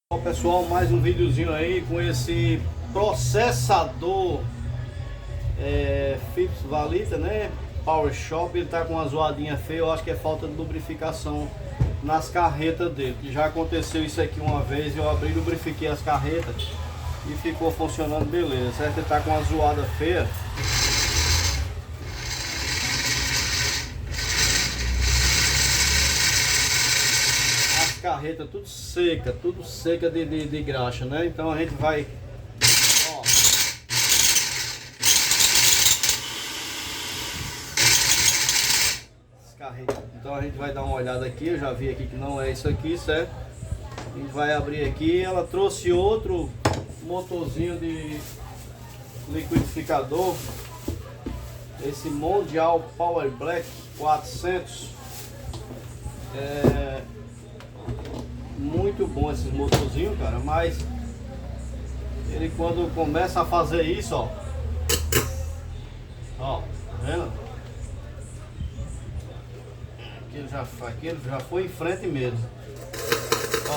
Bom, pessoal, mais um videozinho aí com esse processador Philips Valita, né? Power Shop. Ele tá com uma zoadinha feia, eu acho que é falta de lubrificação nas carretas dele. Já aconteceu isso aqui uma vez, eu abri e lubrifiquei as carretas e ficou funcionando beleza, certo? Ele tá com uma zoada feia. Carreta tudo seca de graxa, né? Então a gente vai, ó, então a gente vai dar uma olhada aqui. Eu já vi aqui que não é isso aqui, certo? A gente vai abrir aqui. Ela trouxe outro motorzinho de liquidificador, esse Mondial Power Black 400. Muito bom esses motorzinhos, cara, mas ele quando começa a fazer isso, ó, tá vendo? Aquele já foi em frente mesmo. Ó,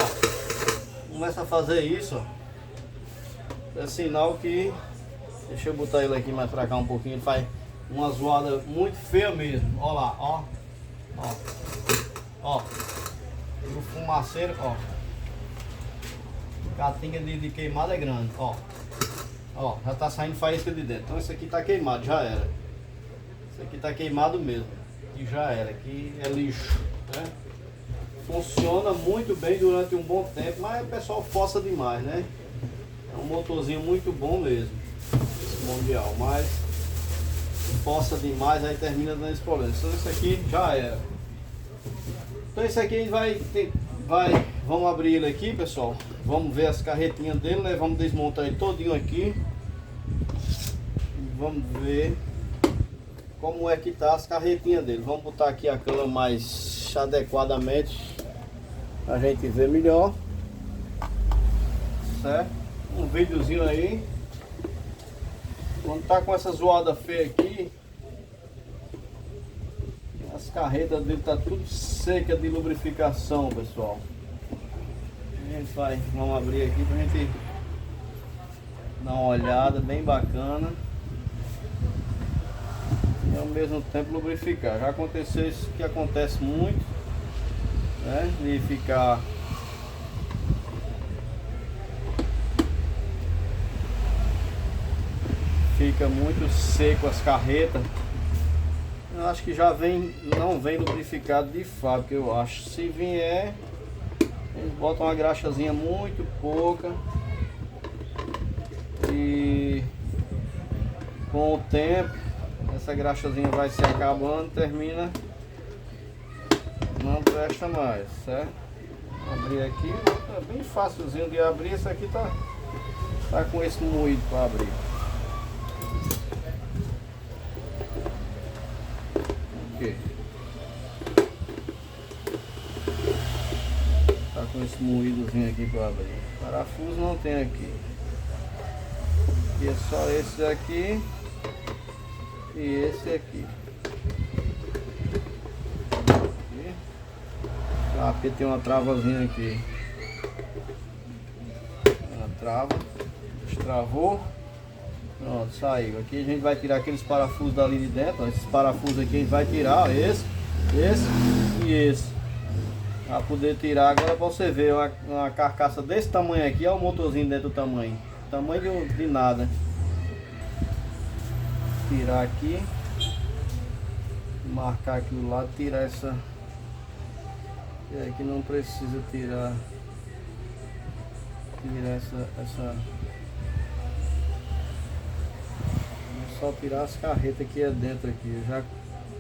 começa a fazer isso, ó, é sinal que, deixa eu botar ele aqui mais pra cá um pouquinho, ele faz uma zoada muito feia mesmo. Ó lá, ó. O fumaceiro, ó. Catinga de queimada é grande, ó. Ó, já tá saindo faísca de dentro. Então esse aqui tá queimado, já era. Esse aqui tá queimado mesmo. E já era, aqui é lixo, né? Funciona muito bem durante um bom tempo, mas o pessoal força demais, né? É um motorzinho muito bom mesmo, esse Mondial, mas força demais, aí termina dando esse problema. Então esse aqui já era. Então esse aqui a gente vamos abrir ele aqui, pessoal. Vamos ver as carretinhas dele, né? Vamos desmontar ele todinho aqui. Vamos ver como é que tá as carretinhas dele. Vamos botar aqui a câmera mais adequadamente pra gente ver melhor, certo? Um videozinho aí. Quando tá com essa zoada feia aqui, as carretas dele tá tudo seca de lubrificação, pessoal. Vamos abrir aqui pra gente dar uma olhada bem bacana e ao mesmo tempo lubrificar. Já aconteceu isso que acontece muito, né? De ficar muito seco as carretas. Eu acho que já não vem lubrificado de fábrica, eu acho. Se vier, eles botam uma graxazinha muito pouca e com o tempo essa graxazinha vai se acabando, termina, não presta mais, certo? Abrir aqui, é bem facilzinho de abrir. Esse aqui tá com esse moído para abrir. Tá com esse moídozinho aqui para abrir. Parafuso não tem aqui. Aqui é só esse aqui e esse aqui. Ah, porque tem uma travazinha aqui. Uma trava. Destravou. Pronto, saiu. Aqui a gente vai tirar aqueles parafusos dali de dentro, ó. Esses parafusos aqui a gente vai tirar, ó, esse e esse. Para poder tirar. Agora você vê uma carcaça desse tamanho aqui, ó, o motorzinho dentro do tamanho de nada. Tirar aqui, marcar aqui do lado, tirar essa. E aqui não precisa tirar essa. Só tirar as carretas que é dentro aqui. Eu já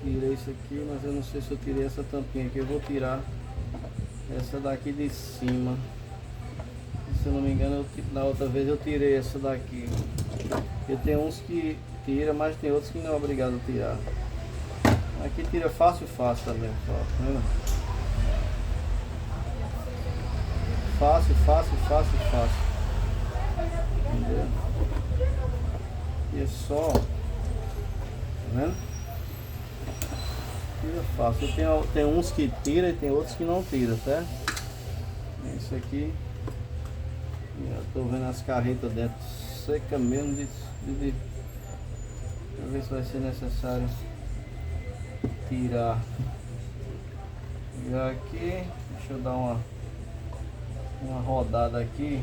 tirei isso aqui, mas eu não sei se eu tirei essa tampinha aqui. Eu vou tirar essa daqui de cima. Se eu não me engano, na outra vez eu tirei essa daqui. Porque tem uns que tira, mas tem outros que não é obrigado a tirar. Aqui tira fácil também, pessoal, tá vendo? Fácil. Entendeu? E é só, tá vendo? Tira fácil. Tem uns que tira e tem outros que não tira, certo? Esse aqui Eu tô vendo as carretas dentro seca mesmo de pra ver se vai ser necessário tirar. E aqui, deixa eu dar uma rodada aqui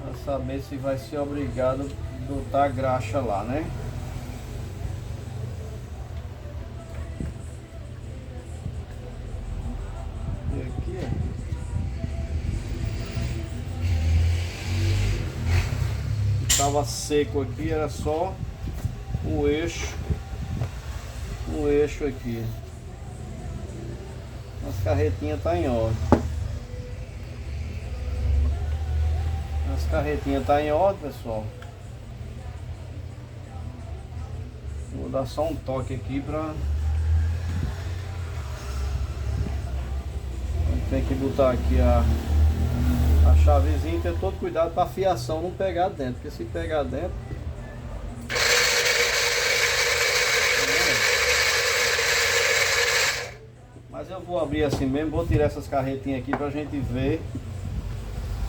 para saber se vai ser obrigado a botar graxa lá, né? E aqui, estava seco aqui, era só o eixo aqui. As carretinhas tá em ordem. As carretinhas tá em ordem, pessoal. Vou dar só um toque aqui pra... Tem que botar aqui a chavezinha e ter todo cuidado para a fiação não pegar dentro, porque se pegar dentro... Mas eu vou abrir assim mesmo, vou tirar essas carretinhas aqui pra gente ver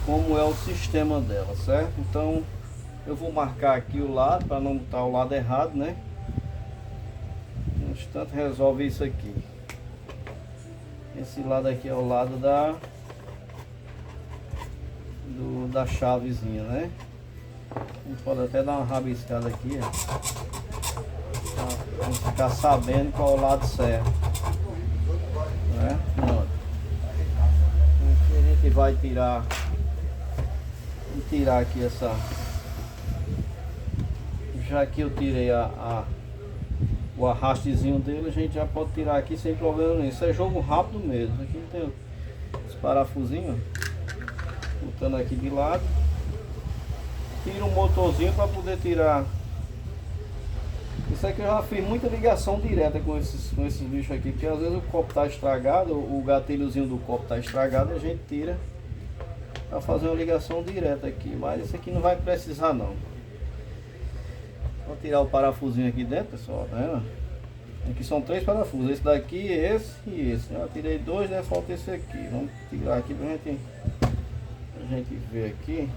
como é o sistema dela, certo? Então eu vou marcar aqui o lado para não botar o lado errado, né? No instante resolve isso aqui. Esse lado aqui é o lado da chavezinha, né? A gente pode até dar uma rabiscada aqui, ó, pra ficar sabendo qual é o lado certo, né? Aqui a gente vai tirar aqui essa, já que eu tirei o arrastezinho dele, a gente já pode tirar aqui sem problema nenhum. Isso é jogo rápido mesmo. Aqui tem os parafusinhos, botando aqui de lado, tira um motorzinho para poder tirar. Isso aqui eu já fiz muita ligação direta com esses bichos aqui, porque às vezes o copo está estragado, o gatilhozinho do copo está estragado, a gente tira para fazer uma ligação direta aqui, mas isso aqui não vai precisar não. Vou tirar o parafusinho aqui dentro, pessoal, tá vendo? Aqui são 3 parafusos, esse daqui, esse e esse. Eu tirei 2, né? Falta esse aqui. Vamos tirar aqui pra gente ver aqui.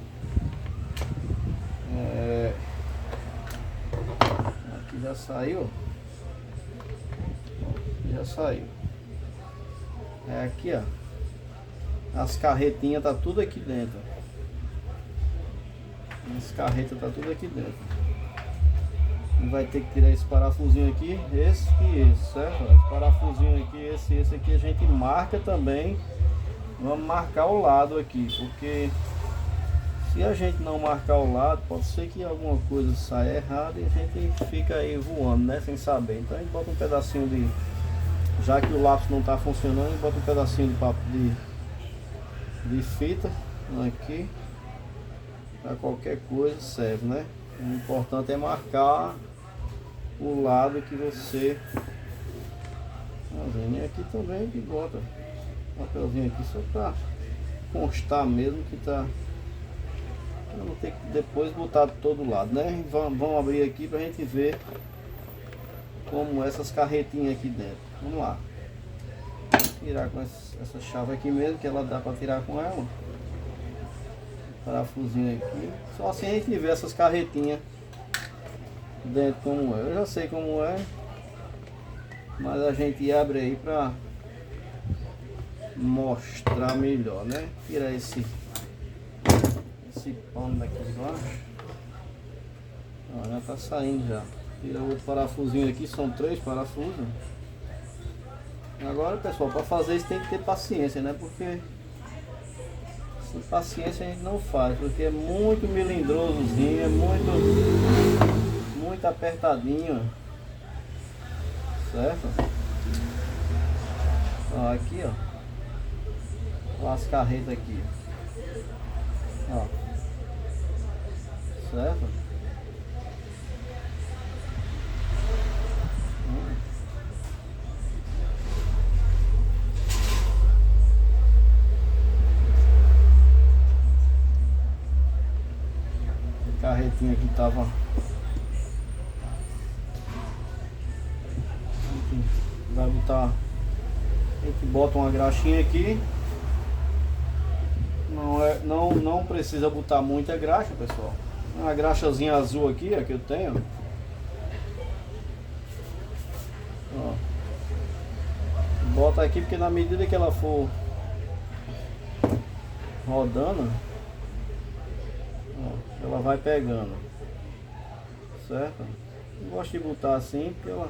Aqui já saiu. Já saiu. Aqui, ó. As carretinhas tá tudo aqui dentro. As carretas tá tudo aqui dentro. Vai ter que tirar esse parafusinho aqui, esse e esse, certo? Esse parafusinho aqui, esse aqui a gente marca também. Vamos marcar o lado aqui, porque se a gente não marcar o lado, pode ser que alguma coisa saia errada e a gente fica aí voando, né? Sem saber. Então a gente bota um pedacinho de... Já que o lápis não está funcionando, a gente bota um pedacinho de papo de fita aqui. Para qualquer coisa serve, né? O importante é marcar o lado que você... E aqui também que bota um papelzinho aqui só para constar mesmo que tá... Eu não ter que depois botar de todo lado, né? Vamos abrir aqui pra gente ver como essas carretinhas aqui dentro. Vamos lá. Vou tirar com essa chave aqui mesmo, que ela dá para tirar com ela. Parafusinho aqui. Só assim a gente vê essas carretinhas dentro como é. Eu já sei como é, mas a gente abre aí para mostrar melhor, né? Tirar esse pano daqui de baixo. Ó, já tá saindo já. Tira outro parafusinho aqui, são 3 parafusos. Agora, pessoal, para fazer isso tem que ter paciência, né? Porque sem paciência a gente não faz, porque é muito melindrosozinho, é muito apertadinho, certo? Ó, aqui, ó, as carretas aqui, ó, certo? Carretinha aqui tava, vai botar, a gente bota uma graxinha aqui, não precisa botar muita graxa, pessoal. Uma graxazinha azul aqui, ó, que eu tenho. Ó. Bota aqui porque na medida que ela for rodando, ó, ela vai pegando, certo? Eu gosto de botar assim porque ela...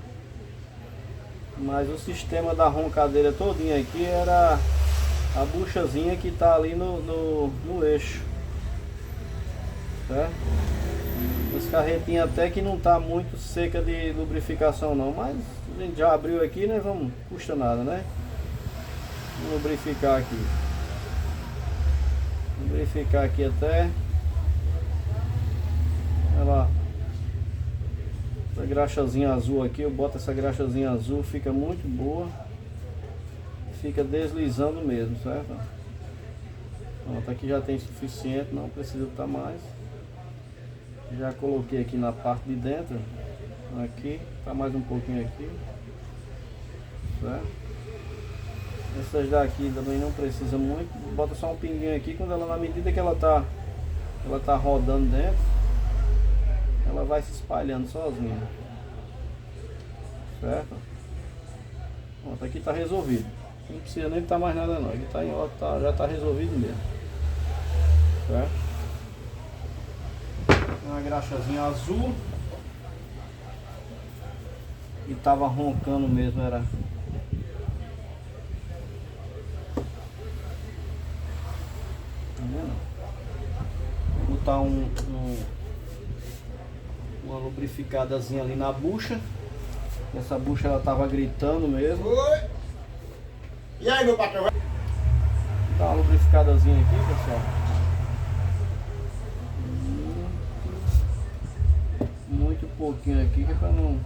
Mas o sistema da roncadeira todinha aqui era a buchazinha que tá ali no eixo, certo? Essa carretinha até que não tá muito seca de lubrificação não, mas a gente já abriu aqui, né? Vamos, custa nada, né? Vamos lubrificar aqui. Lubrificar aqui até ela... Essa graxazinha azul aqui, eu boto essa graxazinha azul, fica muito boa. Fica deslizando mesmo, certo? Pronto, aqui já tem suficiente, não precisa botar mais. Já coloquei aqui na parte de dentro. Aqui, tá mais um pouquinho aqui, certo? Essas daqui também não precisa muito. Bota só um pinguinho aqui, quando ela, na medida que ela tá rodando dentro, ela vai se espalhando sozinha, certo? Pronto, aqui tá resolvido. Não precisa nem botar mais nada não. Aqui tá em ordem, já tá resolvido mesmo, certo? Uma graxazinha azul. E tava roncando mesmo, era. Tá vendo? Vou botar uma lubrificadazinha ali na bucha. Essa bucha ela tava gritando mesmo. Oi! E aí, meu patrão? Dá uma lubrificadazinha aqui, pessoal. Muito pouquinho aqui, que é pra não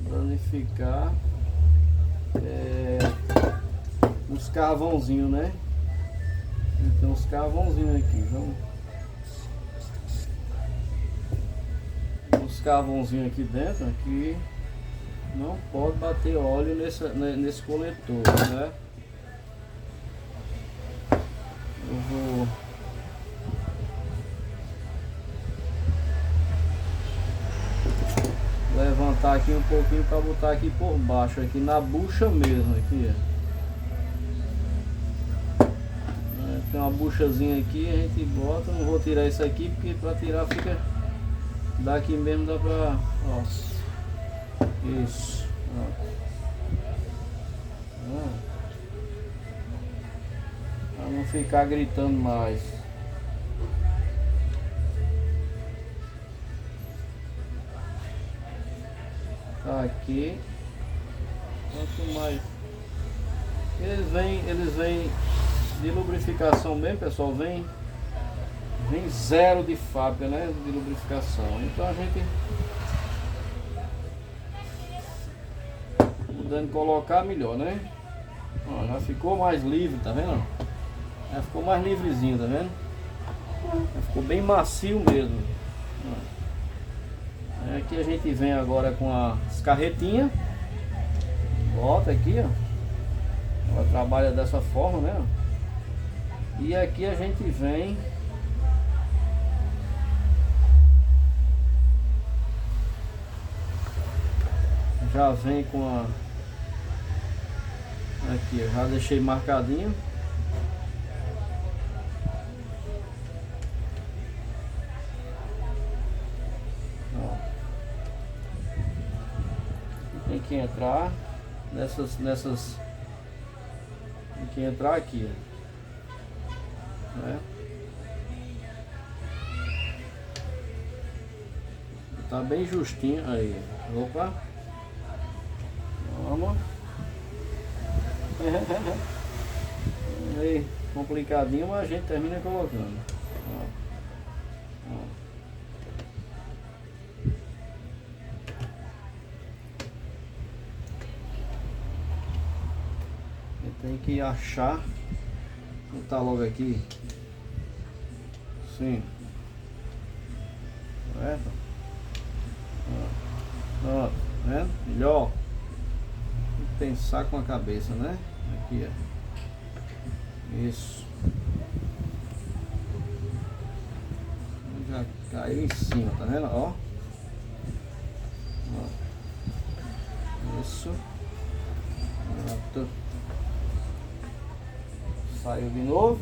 danificar os carvãozinhos, né? Então os carvãozinhos aqui, vamos. Os carvãozinhos aqui dentro, aqui não pode bater óleo nesse coletor, né? Eu vou levantar aqui um pouquinho para botar aqui por baixo, aqui na bucha mesmo, aqui. Tem uma buchazinha aqui, a gente bota, não vou tirar isso aqui porque para tirar fica daqui mesmo, dá pra, ó, isso, ó. Pra não ficar gritando mais. Tá aqui. Quanto mais eles vêm de lubrificação mesmo, pessoal, vem zero de fábrica, né, de lubrificação. Então a gente podendo colocar melhor, né? Ó, já ficou mais livre, tá vendo? Já ficou mais livrezinho, tá vendo? Já ficou bem macio mesmo. Aqui a gente vem agora com as carretinhas. Bota aqui, ó. Ela trabalha dessa forma, né? E aqui a gente vem já vem com a aqui, eu já deixei marcadinho. Ó. Tem que entrar nessas tem que entrar aqui, né? Tá bem justinho aí. Opa, vamos. Aí, complicadinho, mas a gente termina colocando. Ó. Ó. Tem que achar, botar logo aqui, sim, certo? Ó, né? Melhor pensar com a cabeça, né? Aqui, ó. Isso. Caiu em cima, tá vendo? Ó. Isso. Pronto. Saiu de novo.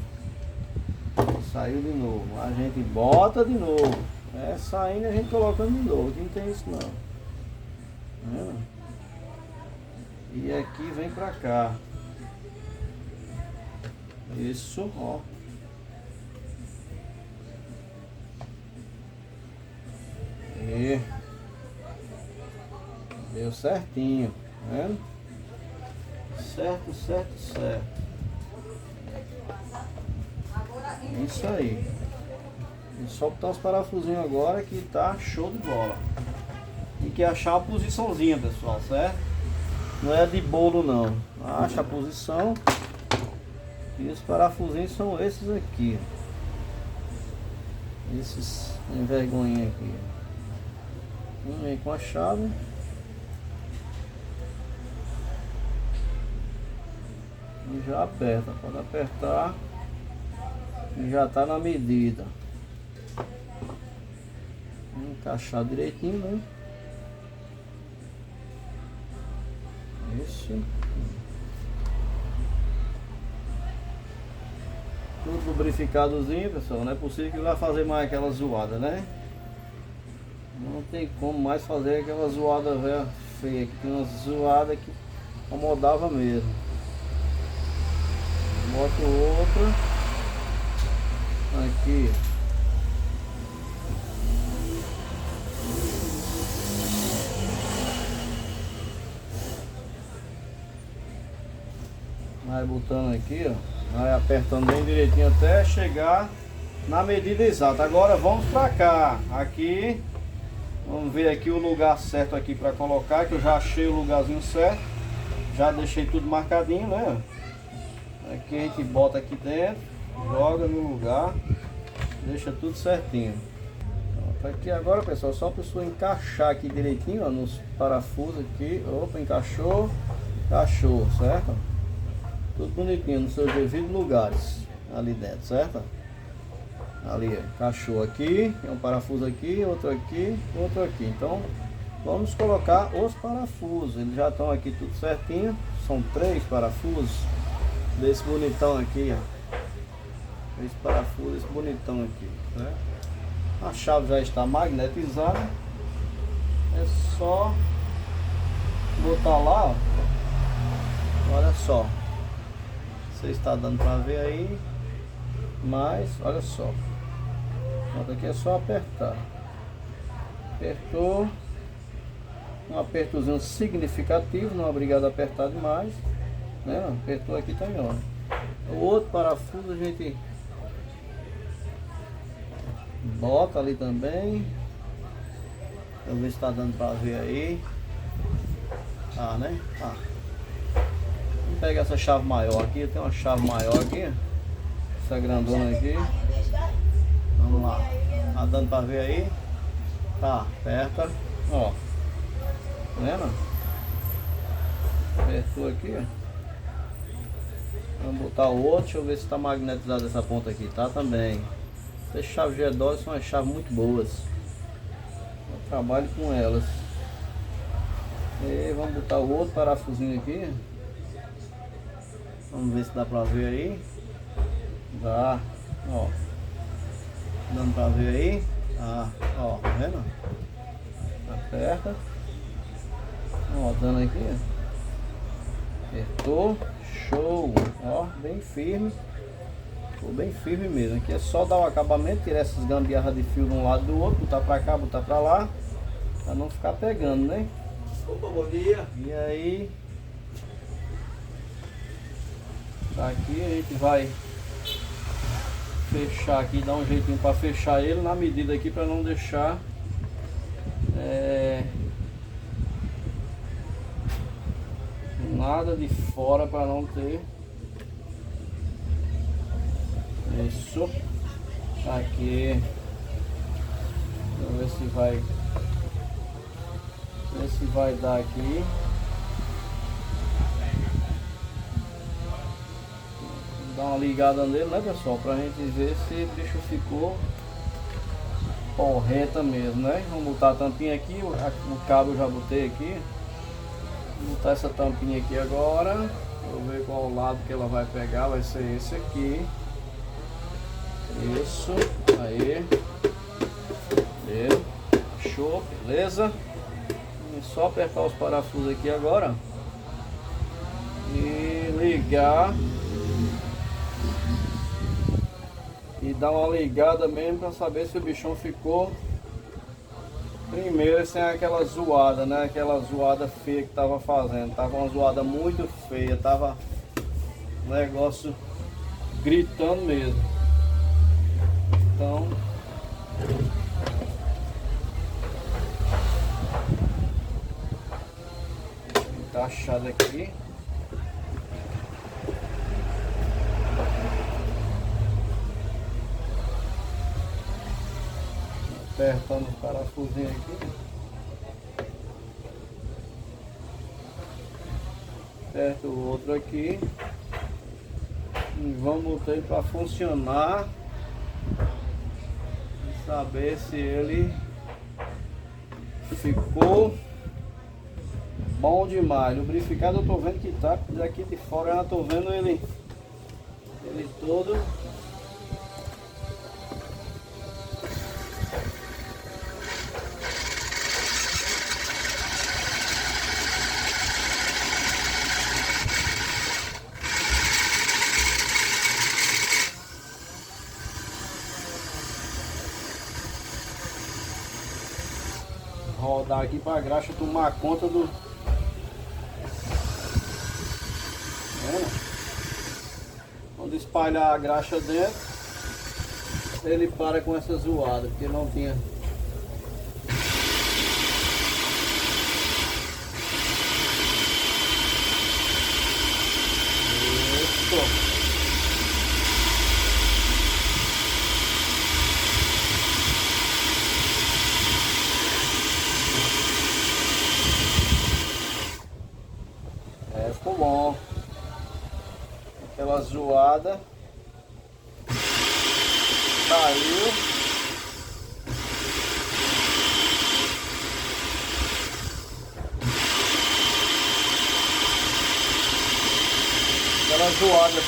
Saiu de novo. A gente bota de novo. É saindo, a gente colocando de novo. Aqui não tem isso não. Tá vendo? E aqui vem pra cá. Isso, ó. E deu certinho, tá vendo? Certo, certo, certo. Isso aí. E só botar os parafusinhos agora que tá show de bola. Tem que achar a posiçãozinha, pessoal, certo? Não é de bolo não. Acha a posição. E os parafusinhos são esses aqui. Esses envergonhinha aqui. Vem com a chave. E já aperta, pode apertar. E já tá na medida. Encaixar direitinho, né? Isso. Tudo lubrificadozinho, pessoal. Não é possível que vai fazer mais aquela zoada, né? Não tem como mais fazer aquela zoada velha feia. Que tem uma zoada que incomodava mesmo. Boto outra. Aqui. Vai botando aqui, ó. Vai apertando bem direitinho até chegar na medida exata. Agora vamos pra cá. Aqui. Vamos ver aqui o lugar certo aqui para colocar, que eu já achei o lugarzinho certo. Já deixei tudo marcadinho, né? Aqui a gente bota aqui dentro, joga no lugar, deixa tudo certinho. Pronto, aqui agora, pessoal, só a pessoa encaixar aqui direitinho, ó, nos parafusos aqui. Opa, encaixou, encaixou, certo? Tudo bonitinho nos seus devidos lugares ali dentro, certo? Ali, encaixou aqui, tem um parafuso aqui, outro aqui, outro aqui. Então, vamos colocar os parafusos. Eles já estão aqui tudo certinho. São 3 parafusos desse bonitão aqui, ó. 3 parafusos desse bonitão aqui, né? A chave já está magnetizada. É só botar lá, ó. Olha só. Não sei se está dando para ver aí, mas olha só. Aqui é só apertar. Apertou. Um apertozinho significativo, não é obrigado a apertar demais, né? Apertou aqui também, ó. O outro parafuso a gente bota ali também. Deixa eu ver se está dando para ver aí. Ah, né? Ah. Vamos pegar essa chave maior aqui. Eu tenho uma chave maior aqui. Essa grandona aqui. Vamos lá. Tá dando pra ver aí? Tá, aperta. Ó. Tá vendo? Apertou aqui, ó. Vamos botar o outro. Deixa eu ver se tá magnetizado essa ponta aqui. Tá também. Essas chaves G2 são umas chaves muito boas. Eu trabalho com elas. E vamos botar o outro parafusinho aqui. Vamos ver se dá pra ver aí. Dá. Ó. Dando pra ver aí? Ah, ó, tá vendo? Aperta. Ó, dando aqui, ó. Apertou. Show. Ó, bem firme. Ficou bem firme mesmo. Aqui é só dar o acabamento, tirar essas gambiarras de fio de um lado e do outro, botar pra cá, botar pra lá, pra não ficar pegando, né? Opa, bom dia. E aí, daqui a gente vai fechar aqui, dar um jeitinho para fechar ele na medida aqui, para não deixar nada de fora, para não ter isso aqui. Vamos ver se vai dar aqui. Dar uma ligada nele, né, pessoal, pra gente ver se o bicho ficou porreta mesmo, né? Vamos botar a tampinha aqui, o cabo eu já botei aqui. Vou botar essa tampinha aqui agora. Vou ver qual lado que ela vai pegar, vai ser esse aqui. Isso, aí. Show, beleza? É só apertar os parafusos aqui agora. E ligar. E dar uma ligada mesmo para saber se o bichão ficou primeiro sem aquela zoada, né? Aquela zoada feia que tava fazendo. Tava uma zoada muito feia, tava um negócio gritando mesmo. Então tá achado aqui. Apertando o parafusinho aqui. Aperta o outro aqui. E vamos botar ele para funcionar. E saber se ele ficou bom demais. Lubrificado eu tô vendo que tá. Daqui de fora eu já tô vendo ele todo. Rodar aqui para a graxa tomar conta do... Quando espalhar a graxa dentro, ele para com essa zoada, porque não tinha... Isso. Ficou bom. Aquela zoada saiu. Aquela zoada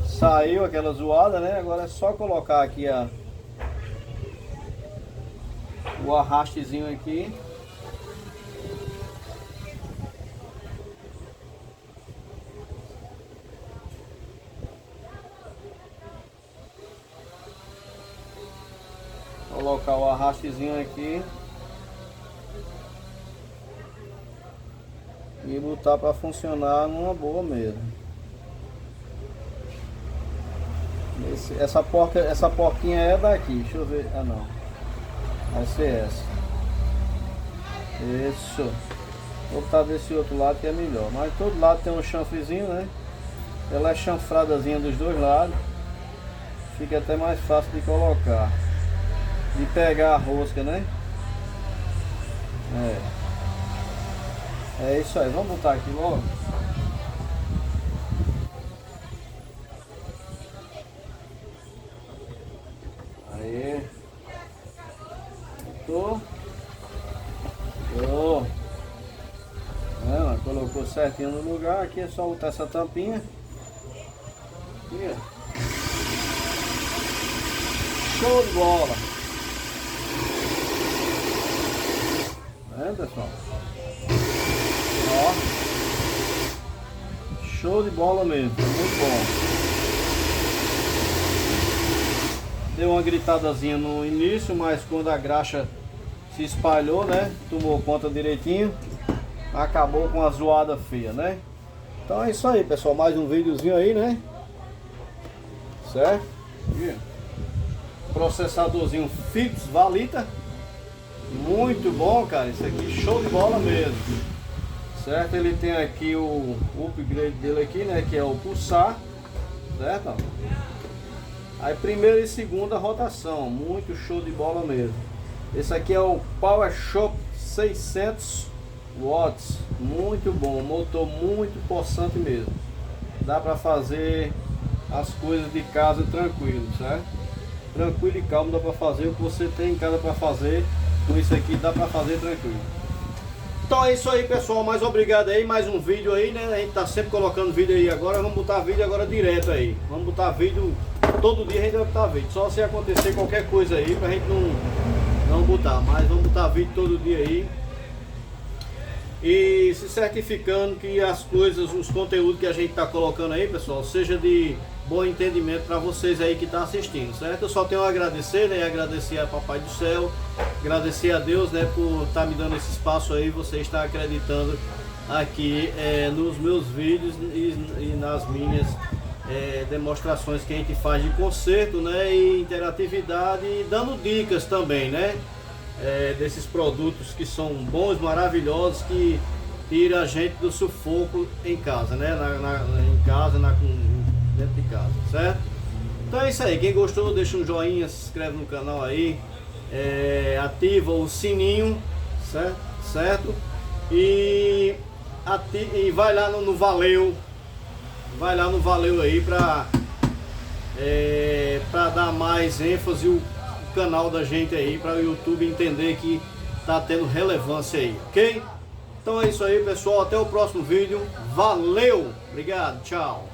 saiu aquela zoada, né? Agora é só colocar aqui o arrastezinho aqui. Colocar o arrastezinho aqui e botar para funcionar numa boa mesmo. Essa porquinha é daqui, deixa eu ver. Ah, não, vai ser essa. Isso. Vou botar desse outro lado que é melhor, mas todo lado tem um chanfrezinho, né? Ela é chanfradazinha dos dois lados, fica até mais fácil de colocar. De pegar a rosca, né? É isso aí, vamos botar aqui logo. Aí. Botou. Colocou certinho no lugar. Aqui é só botar essa tampinha. Aqui, ó. Show de bola! Pessoal, ó, show de bola mesmo, muito bom. Deu uma gritadazinha no início, mas quando a graxa se espalhou, né, tomou conta direitinho, acabou com a zoada feia, né? Então é isso aí, pessoal, mais um videozinho aí, né? Certo? Processadorzinho Philips Valita. Muito bom, cara, isso aqui show de bola mesmo. Certo? Ele tem aqui o upgrade dele aqui, né, que é o pulsar, certo? Aí primeira e segunda rotação, muito show de bola mesmo. Esse aqui é o PowerShop 600 watts, muito bom, motor muito possante mesmo. Dá para fazer as coisas de casa tranquilo, certo? Tranquilo e calmo, dá pra fazer o que você tem em casa pra fazer. Com isso aqui dá pra fazer tranquilo. Então é isso aí, pessoal, mais obrigado aí, mais um vídeo aí, né? A gente tá sempre colocando vídeo aí agora, vamos botar vídeo agora direto aí. Vamos botar vídeo, todo dia a gente vai botar vídeo, só se acontecer qualquer coisa aí pra gente não botar, mas vamos botar vídeo todo dia aí. E se certificando que as coisas, os conteúdos que a gente tá colocando aí, pessoal, seja de bom entendimento para vocês aí que tá assistindo, certo? Eu só tenho a agradecer, né? Agradecer a Papai do Céu, agradecer a Deus, né? Por estar me dando esse espaço aí, você está acreditando aqui nos meus vídeos e nas minhas demonstrações que a gente faz de conserto, né? E interatividade e dando dicas também, né? Desses produtos que são bons, maravilhosos, que tiram a gente do sufoco em casa, né? Em casa, dentro de casa, certo? Então é isso aí, quem gostou deixa um joinha, se inscreve no canal aí, ativa o sininho, certo? E vai lá no Valeu, aí pra dar mais ênfase o canal da gente aí, para o YouTube entender que tá tendo relevância aí, ok? Então é isso aí, pessoal, até o próximo vídeo, valeu, obrigado, tchau.